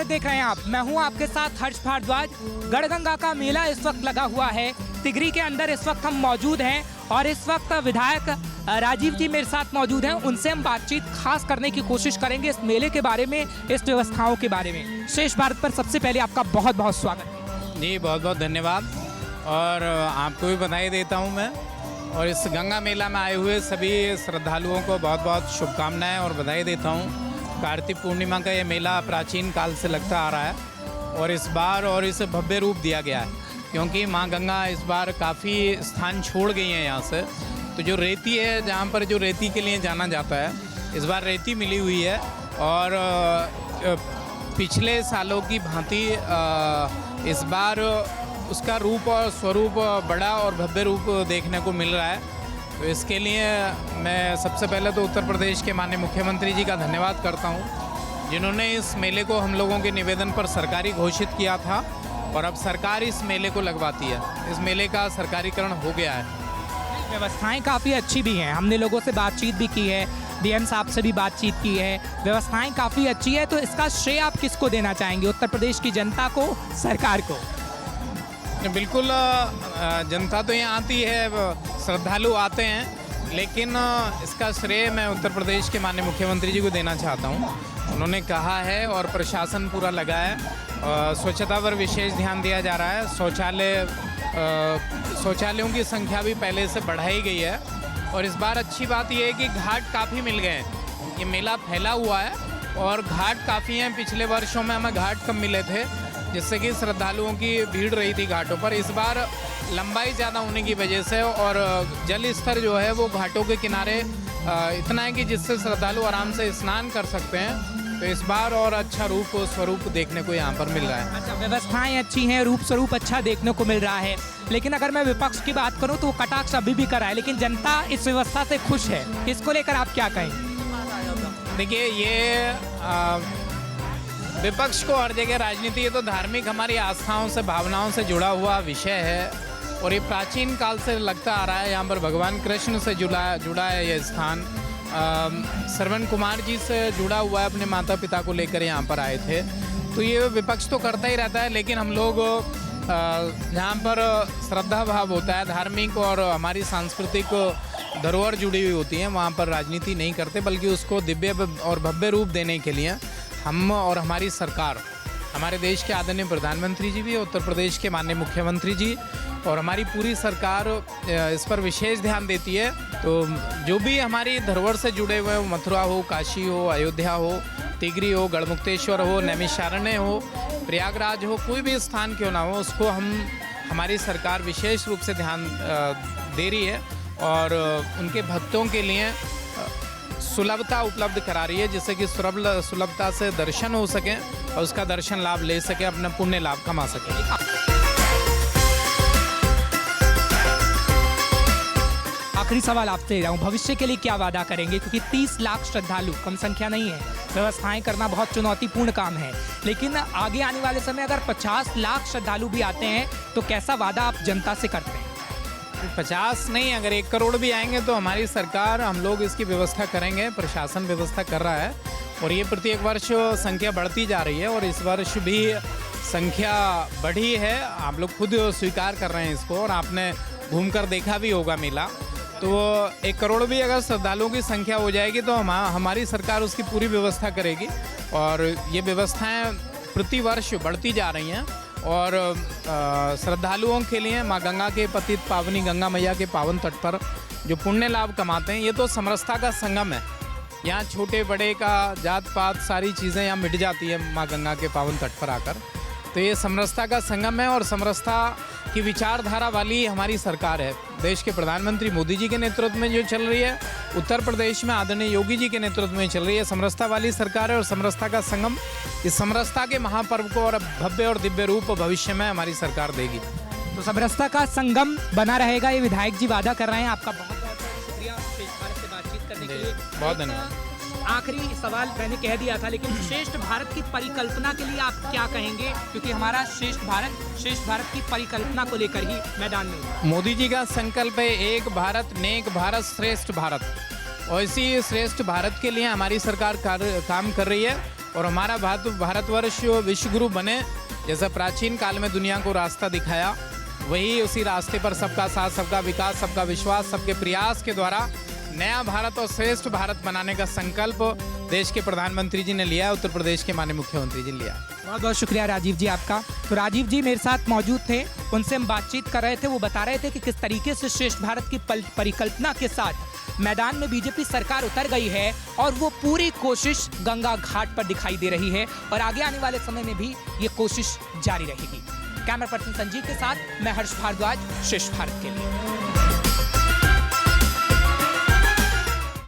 भारत देख रहे हैं आप। मैं हूं आपके साथ हर्ष भारद्वाज। गढ़गंगा का मेला इस वक्त लगा हुआ है। तिगरी के अंदर इस वक्त हम मौजूद हैं और इस वक्त विधायक राजीव जी मेरे साथ मौजूद हैं। उनसे हम बातचीत खास करने की कोशिश करेंगे इस मेले के बारे में, इस व्यवस्थाओं के बारे में। श्रेष्ठ भारत पर सबसे पहले आपका बहुत बहुत स्वागत। जी बहुत बहुत धन्यवाद और आपको भी बधाई देता हूं मैं। और इस गंगा मेला में आए हुए सभी श्रद्धालुओं को बहुत बहुत शुभकामनाएं और बधाई देता हूं। कार्तिक पूर्णिमा का ये मेला प्राचीन काल से लगता आ रहा है और इस बार और इसे भव्य रूप दिया गया है क्योंकि माँ गंगा इस बार काफ़ी स्थान छोड़ गई हैं यहाँ से। तो जो रेती है, जहाँ पर जो रेती के लिए जाना जाता है, इस बार रेती मिली हुई है और पिछले सालों की भांति इस बार उसका रूप और स्वरूप बड़ा और भव्य रूप देखने को मिल रहा है। तो इसके लिए मैं सबसे पहले तो उत्तर प्रदेश के माननीय मुख्यमंत्री जी का धन्यवाद करता हूँ, जिन्होंने इस मेले को हम लोगों के निवेदन पर सरकारी घोषित किया था और अब सरकार इस मेले को लगवाती है। इस मेले का सरकारीकरण हो गया है। व्यवस्थाएं काफ़ी अच्छी भी हैं। हमने लोगों से बातचीत भी की है, डीएम साहब से भी बातचीत की है। व्यवस्थाएं काफ़ी अच्छी है। तो इसका श्रेय आप किसको देना चाहेंगे? उत्तर प्रदेश की जनता को, सरकार को? बिल्कुल, जनता तो यहाँ आती है, श्रद्धालु आते हैं, लेकिन इसका श्रेय मैं उत्तर प्रदेश के माननीय मुख्यमंत्री जी को देना चाहता हूँ। उन्होंने कहा है और प्रशासन पूरा लगा है। स्वच्छता पर विशेष ध्यान दिया जा रहा है। शौचालयों की संख्या भी पहले से बढ़ाई गई है और इस बार अच्छी बात यह है कि घाट काफ़ी मिल गए हैं। ये मेला फैला हुआ है और घाट काफ़ी हैं। पिछले वर्षों में हमें घाट कम मिले थे, जिससे कि श्रद्धालुओं की भीड़ रही थी घाटों पर। इस बार लंबाई ज़्यादा होने की वजह से और जल स्तर जो है वो घाटों के किनारे इतना है कि जिससे श्रद्धालु आराम से स्नान कर सकते हैं। तो इस बार और अच्छा रूप और स्वरूप देखने को यहाँ पर मिल रहा है। अच्छा, व्यवस्थाएं अच्छी हैं, रूप स्वरूप अच्छा देखने को मिल रहा है। लेकिन अगर मैं विपक्ष की बात करूँ तो वो कटाक्ष अभी भी कर रहा है, लेकिन जनता इस व्यवस्था से खुश है। इसको लेकर आप क्या कहेंगे? देखिए, ये विपक्ष को हर जगह राजनीति, ये तो धार्मिक हमारी आस्थाओं से, भावनाओं से जुड़ा हुआ विषय है और ये प्राचीन काल से लगता आ रहा है। यहाँ पर भगवान कृष्ण से जुड़ा है ये स्थान। श्रवण कुमार जी से जुड़ा हुआ है, अपने माता पिता को लेकर यहाँ पर आए थे। तो ये विपक्ष तो करता ही रहता है, लेकिन हम लोग जहाँ पर श्रद्धा भाव होता है, धार्मिक और हमारी सांस्कृतिक धरोहर जुड़ी हुई होती है, वहाँ पर राजनीति नहीं करते, बल्कि उसको दिव्य और भव्य रूप देने के लिए हम और हमारी सरकार, हमारे देश के आदरणीय प्रधानमंत्री जी भी, उत्तर प्रदेश के माननीय मुख्यमंत्री जी और हमारी पूरी सरकार इस पर विशेष ध्यान देती है। तो जो भी हमारी धरोहर से जुड़े हुए, मथुरा हो, काशी हो, अयोध्या हो, तिगरी हो, गढ़मुक्तेश्वर हो, नैमिषारण्य हो, प्रयागराज हो, कोई भी स्थान क्यों ना हो, उसको हमारी सरकार विशेष रूप से ध्यान दे रही है और उनके भक्तों के लिए सुलभता उपलब्ध करा रही है, जिससे कि सुलभता से दर्शन हो सके और उसका दर्शन लाभ ले सके, अपना पुण्य लाभ कमा सके। आखिरी सवाल आपसे ले रहा हूँ, भविष्य के लिए क्या वादा करेंगे? क्योंकि 30 लाख श्रद्धालु कम संख्या नहीं है, व्यवस्थाएं करना बहुत चुनौतीपूर्ण काम है। लेकिन आगे आने वाले समय अगर 50 लाख श्रद्धालु भी आते हैं तो कैसा वादा आप जनता से करते हैं? 50 नहीं, अगर 1 करोड़ भी आएंगे तो हमारी सरकार, हम लोग इसकी व्यवस्था करेंगे। प्रशासन व्यवस्था कर रहा है और ये प्रत्येक वर्ष संख्या बढ़ती जा रही है और इस वर्ष भी संख्या बढ़ी है। आप लोग खुद स्वीकार कर रहे हैं इसको और आपने घूमकर देखा भी होगा मेला। तो 1 करोड़ भी अगर श्रद्धालुओं की संख्या हो जाएगी तो हमारी सरकार उसकी पूरी व्यवस्था करेगी और ये व्यवस्थाएं प्रति वर्ष बढ़ती जा रही हैं और श्रद्धालुओं के लिए माँ गंगा के पतित पावनी गंगा मैया के पावन तट पर जो पुण्य लाभ कमाते हैं, ये तो समरसता का संगम है। यहाँ छोटे बड़े का जात पात सारी चीज़ें यहाँ मिट जाती है माँ गंगा के पावन तट पर आकर। तो ये समरसता का संगम है और समरसता की विचारधारा वाली हमारी सरकार है। देश के प्रधानमंत्री मोदी जी के नेतृत्व में जो चल रही है, उत्तर प्रदेश में आदरणीय योगी जी के नेतृत्व में चल रही है, समरसता वाली सरकार है और समरसता का संगम, इस समरसता के महापर्व को और भव्य और दिव्य रूप भविष्य में हमारी सरकार देगी। तो समरसता का संगम बना रहेगा, ये विधायक जी वादा कर रहे हैं। आपका बहुत बहुत शुक्रिया श्रेष्ठ भारत से बातचीत करने के लिए। बहुत धन्यवाद। आखिरी सवाल मैंने कह दिया था, लेकिन श्रेष्ठ भारत की परिकल्पना के लिए आप क्या कहेंगे? क्योंकि हमारा श्रेष्ठ भारत की परिकल्पना को लेकर ही मैदान में मोदी जी का संकल्प है एक भारत, नेक भारत, श्रेष्ठ भारत। और इसी श्रेष्ठ भारत के लिए हमारी सरकार काम कर रही है और हमारा भारतवर्ष विश्वगुरु बने, जैसा प्राचीन काल में दुनिया को रास्ता दिखाया, वही उसी रास्ते पर सबका साथ, सबका विकास, सबका विश्वास, सबके प्रयास के द्वारा नया भारत और श्रेष्ठ भारत बनाने का संकल्प देश के प्रधानमंत्री जी ने लिया है, उत्तर प्रदेश के माननीय मुख्यमंत्री जी ने लिया है। बहुत बहुत शुक्रिया राजीव जी आपका। तो राजीव जी मेरे साथ मौजूद थे, उनसे हम बातचीत कर रहे थे। वो बता रहे थे कि किस तरीके से श्रेष्ठ भारत की परिकल्पना के साथ मैदान में बीजेपी सरकार उतर गई है और वो पूरी कोशिश गंगा घाट पर दिखाई दे रही है और आगे आने वाले समय में भी ये कोशिश जारी रहेगी। कैमरा पर्सन संजीव के साथ मैं हर्ष भारद्वाज, श्रेष्ठ भारत के लिए।